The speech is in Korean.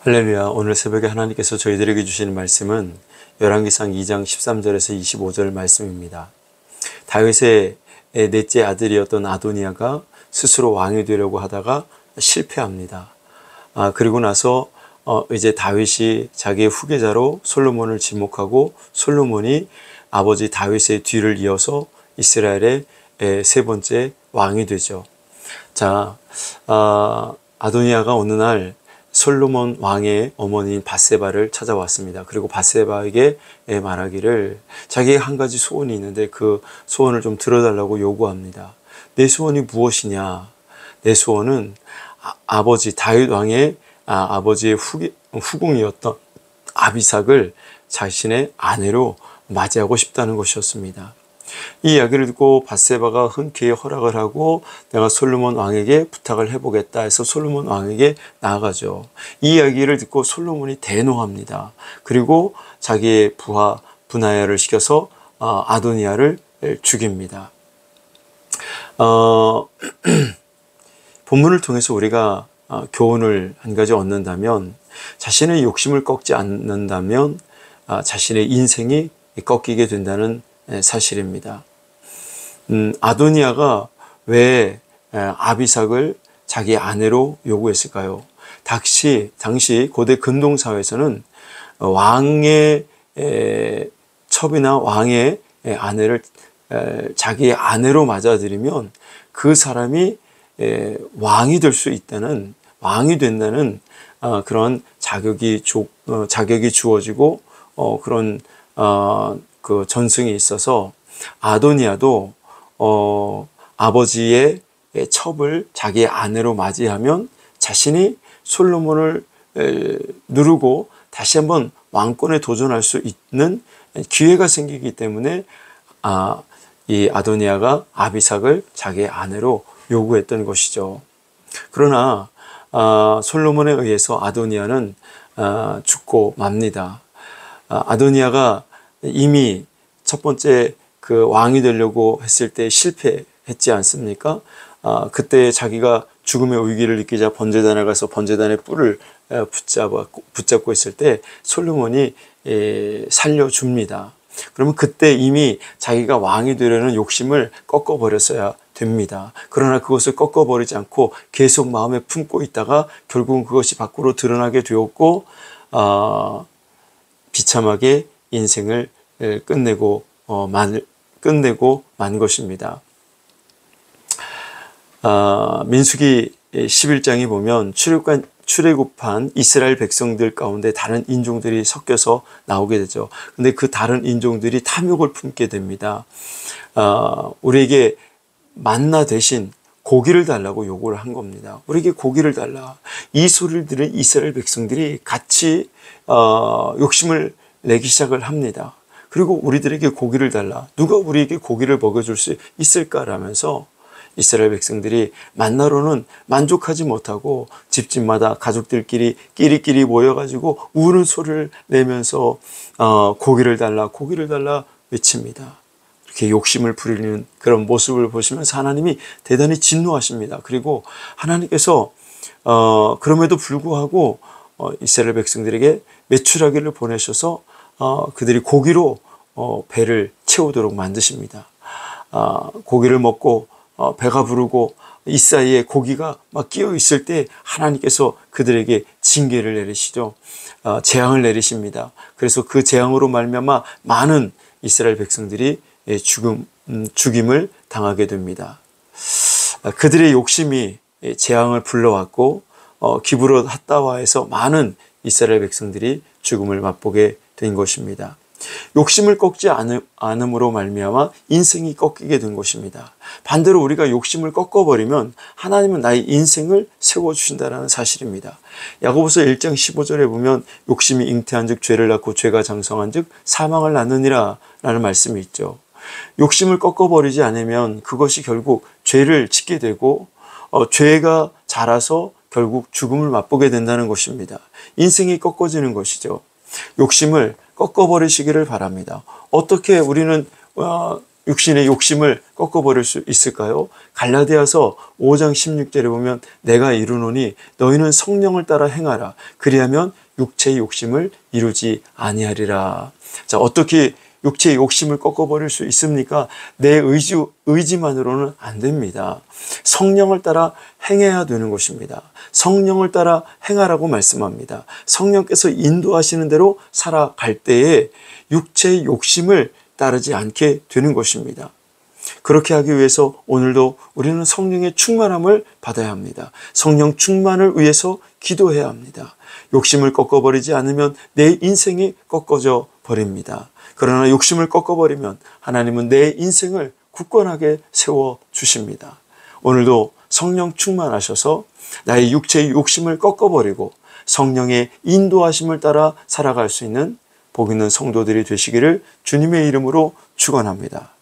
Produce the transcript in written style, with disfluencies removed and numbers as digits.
할렐루야. 오늘 새벽에 하나님께서 저희들에게 주시는 말씀은 열왕기상 2장 13절에서 25절 말씀입니다. 다윗의 넷째 아들이었던 아도니아가 스스로 왕이 되려고 하다가 실패합니다. 그리고 나서 이제 다윗이 자기의 후계자로 솔로몬을 지목하고 솔로몬이 아버지 다윗의 뒤를 이어서 이스라엘의 세 번째 왕이 되죠. 아도니아가 어느 날 솔로몬 왕의 어머니인 밧세바를 찾아왔습니다. 그리고 밧세바에게 말하기를 자기의 한 가지 소원이 있는데 그 소원을 좀 들어달라고 요구합니다. 내 소원이 무엇이냐? 내 소원은 아버지 다윗 왕의 아버지의 후궁이었던 아비삭을 자신의 아내로 맞이하고 싶다는 것이었습니다. 이 이야기를 듣고 밧세바가 흔쾌히 허락을 하고 내가 솔로몬 왕에게 부탁을 해보겠다 해서 솔로몬 왕에게 나아가죠. 이 이야기를 듣고 솔로몬이 대노합니다. 그리고 자기의 부하 브나야를 시켜서 아도니아를 죽입니다. 본문을 통해서 우리가 교훈을 한 가지 얻는다면, 자신의 욕심을 꺾지 않는다면 자신의 인생이 꺾이게 된다는 사실입니다. 아도니아가 왜 아비삭을 자기 아내로 요구했을까요? 당시 고대 근동사회에서는 왕의 첩이나 왕의 아내를 자기의 아내로 맞아들이면 그 사람이 왕이 될 수 있다는, 왕이 된다는 그런 자격이 주어지고 그런 그 전승이 있어서 아도니아도 아버지의 첩을 자기의 아내로 맞이하면 자신이 솔로몬을 누르고 다시 한번 왕권에 도전할 수 있는 기회가 생기기 때문에 이 아도니아가 아비삭을 자기의 아내로 요구했던 것이죠. 그러나 솔로몬에 의해서 아도니아는 죽고 맙니다. 아도니아가 이미 첫 번째 그 왕이 되려고 했을 때 실패했지 않습니까? 그때 자기가 죽음의 위기를 느끼자 번제단에 가서 번제단의 뿔을 붙잡고 있을 때 솔로몬이 살려줍니다. 그러면 그때 이미 자기가 왕이 되려는 욕심을 꺾어버렸어야 됩니다. 그러나 그것을 꺾어버리지 않고 계속 마음에 품고 있다가 결국은 그것이 밖으로 드러나게 되었고 비참하게 인생을 끝내고 만 것입니다. 민수기 11장에 보면 출애굽한 이스라엘 백성들 가운데 다른 인종들이 섞여서 나오게 되죠. 근데 그 다른 인종들이 탐욕을 품게 됩니다. 우리에게 만나 대신 고기를 달라고 요구를 한 겁니다. 우리에게 고기를 달라. 이 소리를 들은 이스라엘 백성들이 같이 욕심을 내기 시작을 합니다. 그리고 우리들에게 고기를 달라. 누가 우리에게 고기를 먹여줄 수 있을까라면서 이스라엘 백성들이 만나로는 만족하지 못하고 집집마다 가족들끼리 끼리끼리 모여가지고 우는 소리를 내면서 고기를 달라 외칩니다. 이렇게 욕심을 부리는 그런 모습을 보시면서 하나님이 대단히 진노하십니다. 그리고 하나님께서 그럼에도 불구하고 이스라엘 백성들에게 메추라기를 보내셔서 그들이 고기로 배를 채우도록 만드십니다. 고기를 먹고 배가 부르고 이 사이에 고기가 막 끼어 있을 때 하나님께서 그들에게 징계를 내리시죠. 재앙을 내리십니다. 그래서 그 재앙으로 말미암아 많은 이스라엘 백성들이 죽임을 당하게 됩니다. 그들의 욕심이 재앙을 불러왔고 기브롯 핫다와에서 많은 이스라엘 백성들이 죽음을 맛보게 된 것입니다. 욕심을 꺾지 않음으로 말미암아 인생이 꺾이게 된 것입니다. 반대로 우리가 욕심을 꺾어버리면 하나님은 나의 인생을 세워주신다는 사실입니다. 야고보서 1장 15절에 보면 욕심이 잉태한 즉 죄를 낳고 죄가 장성한 즉 사망을 낳느니라 라는 말씀이 있죠. 욕심을 꺾어버리지 않으면 그것이 결국 죄를 짓게 되고 죄가 자라서 결국 죽음을 맛보게 된다는 것입니다. 인생이 꺾어지는 것이죠. 욕심을 꺾어버리시기를 바랍니다. 어떻게 우리는 육신의 욕심을 꺾어버릴 수 있을까요? 갈라디아서 5장 16절에 보면 내가 이르노니 너희는 성령을 따라 행하라. 그리하면 육체의 욕심을 이루지 아니하리라. 자, 어떻게 육체의 욕심을 꺾어버릴 수 있습니까? 내 의지만으로는 안 됩니다. 성령을 따라 행해야 되는 것입니다. 성령을 따라 행하라고 말씀합니다. 성령께서 인도하시는 대로 살아갈 때에 육체의 욕심을 따르지 않게 되는 것입니다. 그렇게 하기 위해서 오늘도 우리는 성령의 충만함을 받아야 합니다. 성령 충만을 위해서 기도해야 합니다. 욕심을 꺾어버리지 않으면 내 인생이 꺾어져 버립니다. 그러나 욕심을 꺾어버리면 하나님은 내 인생을 굳건하게 세워주십니다. 오늘도 성령 충만하셔서 나의 육체의 욕심을 꺾어버리고 성령의 인도하심을 따라 살아갈 수 있는 복 있는 성도들이 되시기를 주님의 이름으로 축원합니다.